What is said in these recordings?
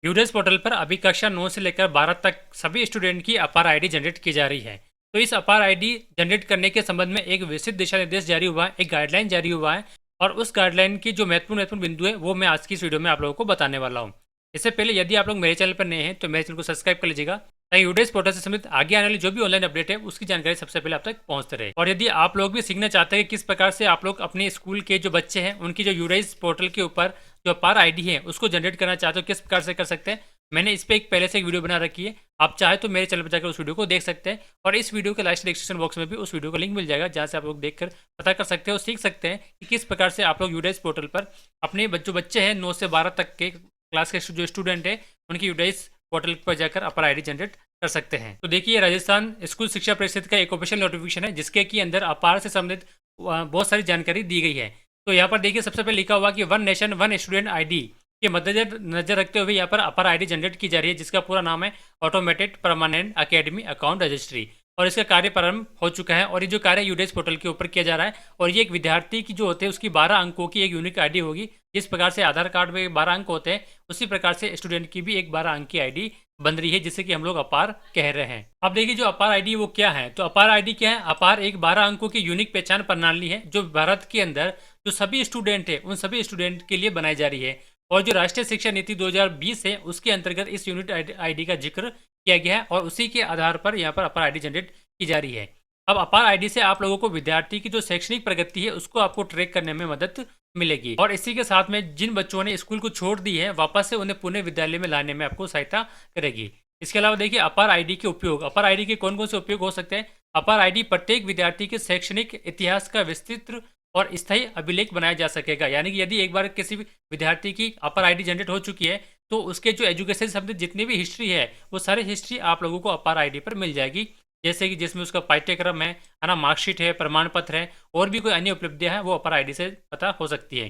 यूडेस portal पर अभी कक्षा 9 से लेकर 12 तक सभी स्टूडेंट की अपार आईडी जनरेट की जा रही है। तो इस अपार आईडी जनरेट करने के संबंध में एक विस्तृत दिशा निर्देश जारी हुआ है, एक गाइडलाइन जारी हुआ है और उस गाइडलाइन की जो महत्वपूर्ण बिंदु है वो मैं आज की इस वीडियो में आप लोगों को बताने वाला हूँ। इससे पहले यदि आप लोग मेरे चैनल पर नए हैं तो मेरे चैनल को सब्सक्राइब कर लीजिएगा ताकि यूडेस पोर्टल से संबंधित आगे आने वाली जो भी ऑनलाइन अपडेट है उसकी जानकारी सबसे पहले आप तक पहुंचते रहे। और यदि आप लोग भी सीखना चाहते हैं कि किस प्रकार से आप लोग अपने स्कूल के जो बच्चे हैं उनकी जो यूडेस पोर्टल के ऊपर जो अपार आईडी है उसको जनरेट करना चाहते हो किस प्रकार से कर सकते हैं, मैंने इस पर एक पहले से एक वीडियो बना रखी है। आप चाहे तो मेरे चैनल पर जाकर उस वीडियो को देख सकते हैं और इस वीडियो के लास्ट डिस्क्रिप्शन बॉक्स में भी उस वीडियो का लिंक मिल जाएगा जहाँ से आप लोग देखकर पता कर सकते हैं और सीख सकते हैं कि किस प्रकार से आप लोग यूडेस पोर्टल पर अपने जो बच्चे हैं 9 से 12 तक के क्लास के जो स्टूडेंट है उनकी यूडेस पोर्टल पर जाकर अपर आईडी जनरेट कर सकते हैं। तो देखिए राजस्थान स्कूल शिक्षा परिषद का एक ऑफिशियल नोटिफिकेशन है जिसके की अंदर अपार से संबंधित बहुत सारी जानकारी दी गई है। तो यहाँ पर देखिए सबसे पहले लिखा हुआ कि one nation one student ID के मद्देनजर नजर रखते हुए यहाँ पर अपर आईडी जनरेट की जा रही है जिसका पूरा नाम है automated permanent academy account registry और इसका कार्य प्रारंभ हो चुका है। और ये जो कार्य यूडेस पोर्टल के ऊपर किया जा रहा है और ये एक विद्यार्थी की जो होते हैं उसकी 12 अंकों की एक यूनिक आईडी होगी। जिस प्रकार से आधार कार्ड में 12 अंक होते हैं उसी प्रकार से स्टूडेंट की भी एक 12 अंक की आईडी बन रही है जिसे कि हम लोग अपार कह रहे हैं। अब देखिए जो अपार आईडी वो क्या है, तो अपार आईडी क्या है? अपार एक 12 अंकों की यूनिक पहचान प्रणाली है जो भारत के अंदर जो सभी स्टूडेंट है उन सभी स्टूडेंट के लिए बनाई जा रही है और जो राष्ट्रीय शिक्षा नीति 2020 है उसके अंतर्गत इस यूनिट आईडी का जिक्र किया गया है और उसी के आधार पर यहाँ पर अपार आईडी जनरेट की जा रही है। अब अपार आईडी से आप लोगों को विद्यार्थी की जो शैक्षणिक प्रगति है उसको आपको ट्रैक करने में मदद मिलेगी और इसी के साथ में जिन बच्चों ने स्कूल को छोड़ दी है वापस से उन्हें पुनः विद्यालय में लाने में आपको सहायता करेगी। इसके अलावा देखिए अपार आईडी के उपयोग, अपार आईडी के कौन कौन से उपयोग हो सकते हैं। अपार आईडी प्रत्येक विद्यार्थी के शैक्षणिक इतिहास का विस्तृत और स्थायी अभिलेख बनाया जा सकेगा। यानी कि यदि एक बार किसी भी विद्यार्थी की अपर आईडी जनरेट हो चुकी है तो उसके जो एजुकेशन से संबंधित जितनी भी हिस्ट्री है वो सारी हिस्ट्री आप लोगों को अपर आईडी पर मिल जाएगी। जैसे कि जिसमें उसका पाठ्यक्रम है ना, मार्कशीट है, प्रमाण पत्र है और भी कोई अन्य उपलब्धियां हैं वो अपर आईडी से पता हो सकती है।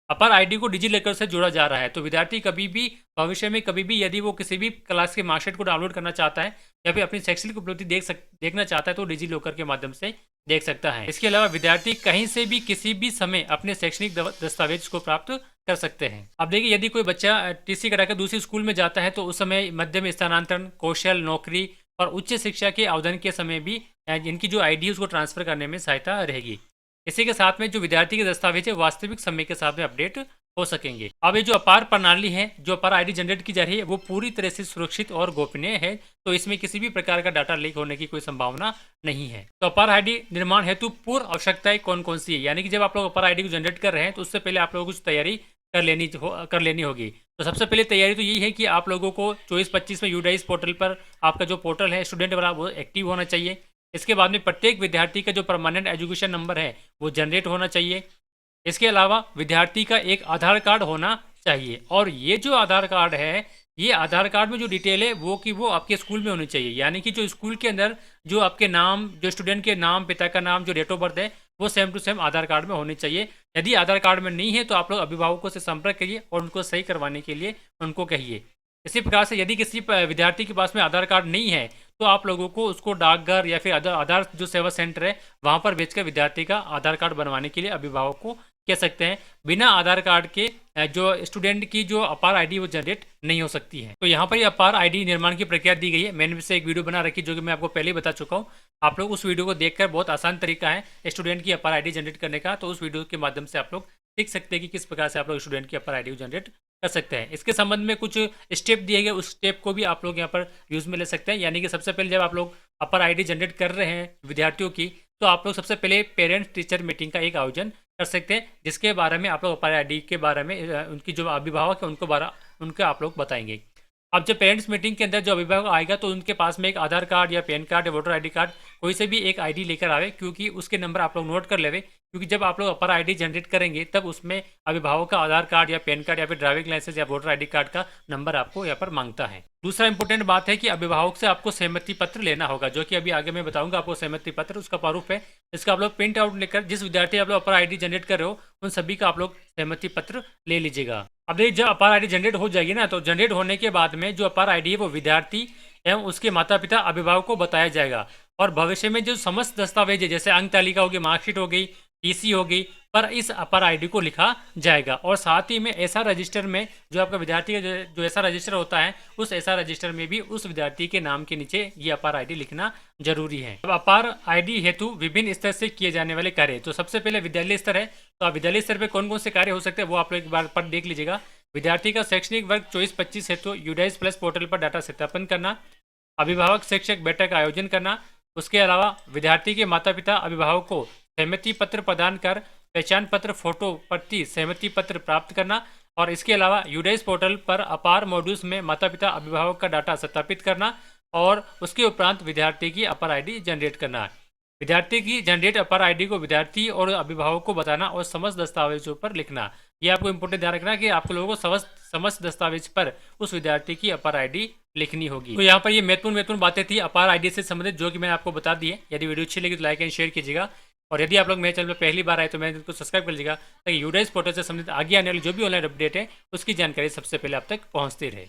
अपर आईडी को डिजी लॉकर से जोड़ा जा रहा है तो विद्यार्थी कभी भी भविष्य में कभी भी यदि वो किसी भी क्लास के मार्कशीट को डाउनलोड करना चाहता है या फिर अपनी शैक्षणिक उपलब्धि देखना चाहता है तो डिजी लॉकर के माध्यम से देख सकता है। इसके अलावा विद्यार्थी कहीं से भी किसी भी समय अपने शैक्षणिक दस्तावेज को प्राप्त कर सकते हैं। अब देखिए यदि कोई बच्चा टीसी कराकर दूसरी स्कूल में जाता है तो उस समय मध्य में स्थानांतरण, कौशल, नौकरी और उच्च शिक्षा के आवेदन के समय भी इनकी जो आईडी उसको ट्रांसफर करने में सहायता रहेगी। इसी के साथ में जो विद्यार्थी के दस्तावेज है वास्तविक समय के साथ में अपडेट हो सकेंगे। अब ये जो अपार प्रणाली है, जो अपार आईडी जनरेट की जा रही है वो पूरी तरह से सुरक्षित और गोपनीय है तो इसमें किसी भी प्रकार का डाटा लीक होने की कोई संभावना नहीं है। तो अपार आईडी निर्माण हेतु पूर्व आवश्यकताएं कौन कौन सी है, यानी कि जब आप लोग अपार आईडी को जनरेट कर रहे हैं तो उससे पहले आप लोगों को कुछ तैयारी कर लेनी होगी। तो सबसे पहले तैयारी तो यही है कि आप लोगों को 24-25 में यूडाइस पोर्टल पर आपका जो पोर्टल है स्टूडेंट वाला वो एक्टिव होना चाहिए। इसके बाद में प्रत्येक विद्यार्थी का जो परमानेंट एजुकेशन नंबर है वो जनरेट होना चाहिए। इसके अलावा विद्यार्थी का एक आधार कार्ड होना चाहिए और ये जो आधार कार्ड है ये आधार कार्ड में जो डिटेल है वो आपके स्कूल में होनी चाहिए। यानी कि जो स्कूल के अंदर जो आपके नाम, जो स्टूडेंट के नाम, पिता का नाम, जो डेट ऑफ बर्थ है वो same to same Aadhaar card में होनी चाहिए। यदि आधार कार्ड में नहीं है तो आप लोग अभिभावकों से संपर्क करिए और उनको सही करवाने के लिए उनको कहिए। इसी प्रकार से यदि किसी विद्यार्थी के पास में आधार कार्ड नहीं है तो आप लोगों को उसको डाकघर या फिर आधार जो सेवा सेंटर है वहाँ पर भेजकर विद्यार्थी का आधार कार्ड बनवाने के लिए अभिभावक को कह सकते हैं। बिना आधार कार्ड के जो स्टूडेंट की जो अपार आईडी वो जनरेट नहीं हो सकती है। तो यहाँ पर ये अपार आईडी निर्माण की प्रक्रिया दी गई है। मैंने से एक वीडियो बना रखी जो कि मैं आपको पहले ही बता चुका हूँ। आप लोग उस वीडियो को देखकर बहुत आसान तरीका है स्टूडेंट की अपार आईडी जनरेट करने का, तो उस वीडियो के माध्यम से आप लोग सीख सकते हैं कि किस प्रकार से आप लोग स्टूडेंट की अपर आईडी जनरेट कर सकते हैं। इसके संबंध में कुछ स्टेप दिए गए, उस स्टेप को भी आप लोग यहाँ पर यूज में ले सकते हैं। यानी कि सबसे पहले जब आप लोग अपर आईडी जनरेट कर रहे हैं विद्यार्थियों की तो आप लोग सबसे पहले पेरेंट्स टीचर मीटिंग का एक आयोजन कर सकते हैं जिसके बारे में आप लोग अपर आईडी के बारे में उनकी जो अभिभावक है उनको आप लोग बताएंगे। अब जब पेरेंट्स मीटिंग के अंदर जो अभिभावक आएगा तो उनके पास में एक आधार कार्ड या पैन कार्ड या वोटर आईडी कार्ड कोई से भी एक आईडी लेकर आवे, क्योंकि उसके नंबर आप लोग नोट कर लेवे। क्योंकि जब आप लोग अपर आईडी जनरेट करेंगे तब उसमें अभिभावक का आधार कार्ड या पैन कार्ड या फिर ड्राइविंग लाइसेंस या वोटर आईडी कार्ड का नंबर आपको यहाँ पर मांगता है। दूसरा इंपॉर्टेंट बात है कि अभिभावक से आपको सहमति पत्र लेना होगा, जो कि अभी आगे मैं बताऊंगा आपको सहमति पत्र, उसका प्रारूप है। इसका आप लोग प्रिंट आउट लेकर जिस विद्यार्थी आप लोग अपर आईडी जनरेट कर रहे हो उन सभी का आप लोग सहमति पत्र ले लीजिएगा। अब देखिए जब अपार आईडी जनरेट हो जाएगी ना तो जनरेट होने के बाद में जो अपार आईडी है वो विद्यार्थी एवं उसके माता पिता अभिभावक को बताया जाएगा और भविष्य में जो समस्त दस्तावेज है जैसे अंक तालिका होगी, मार्कशीट हो गई, टीसी होगी, पर इस अपर आईडी को लिखा जाएगा। और साथ ही में ऐसा रजिस्टर में जो आपका विद्यार्थी का जो ऐसा रजिस्टर होता है, उस ऐसा रजिस्टर में भी उस विद्यार्थी के नाम के नीचे ये अपार आईडी लिखना जरूरी है। अब अपार आईडी हेतु विभिन्न स्तर से किए जाने वाले कार्य, तो सबसे पहले विद्यालय स्तर है। तो आप विद्यालय स्तर पर कौन कौन से कार्य हो सकते हैं वो आप लोग एक बार पर देख लीजिएगा। विद्यार्थी का शैक्षणिक वर्ग 24-25 हेतु यूडाइस प्लस पोर्टल पर डाटा सत्यापन करना, अभिभावक शिक्षक बैठक का आयोजन करना, उसके अलावा विद्यार्थी के माता पिता अभिभावक को सहमति पत्र प्रदान कर पहचान पत्र, फोटो प्रति सहमति पत्र प्राप्त करना, और इसके अलावा यूडाइस पोर्टल पर अपार मॉड्यूल्स में माता पिता अभिभावक का डाटा सत्यापित करना, और उसके उपरांत विद्यार्थी की अपर आईडी जनरेट करना। विद्यार्थी की जनरेट अपर आईडी को विद्यार्थी और अभिभावक को बताना और समस्त दस्तावेजों पर लिखना। ये आपको इंपॉर्टेंट ध्यान रखना कि आप लोगों को समस्त दस्तावेज पर उस विद्यार्थी की अपर आईडी लिखनी होगी। तो यहाँ पर ये महत्वपूर्ण बातें थी अपार आईडी से संबंधित, जो कि मैंने आपको बता दी है। यदि वीडियो अच्छी लगी तो लाइक एंड शेयर कीजिएगा, और यदि आप लोग मेरे चैनल पर पहली बार आए तो मेरे चैनल को सब्सक्राइब कर लीजिएगा, ताकि यूडाइस पोर्टल से संबंधित आगे आने वाली जो भी ऑनलाइन अपडेट है उसकी जानकारी सबसे पहले आप तक पहुँचती रहे।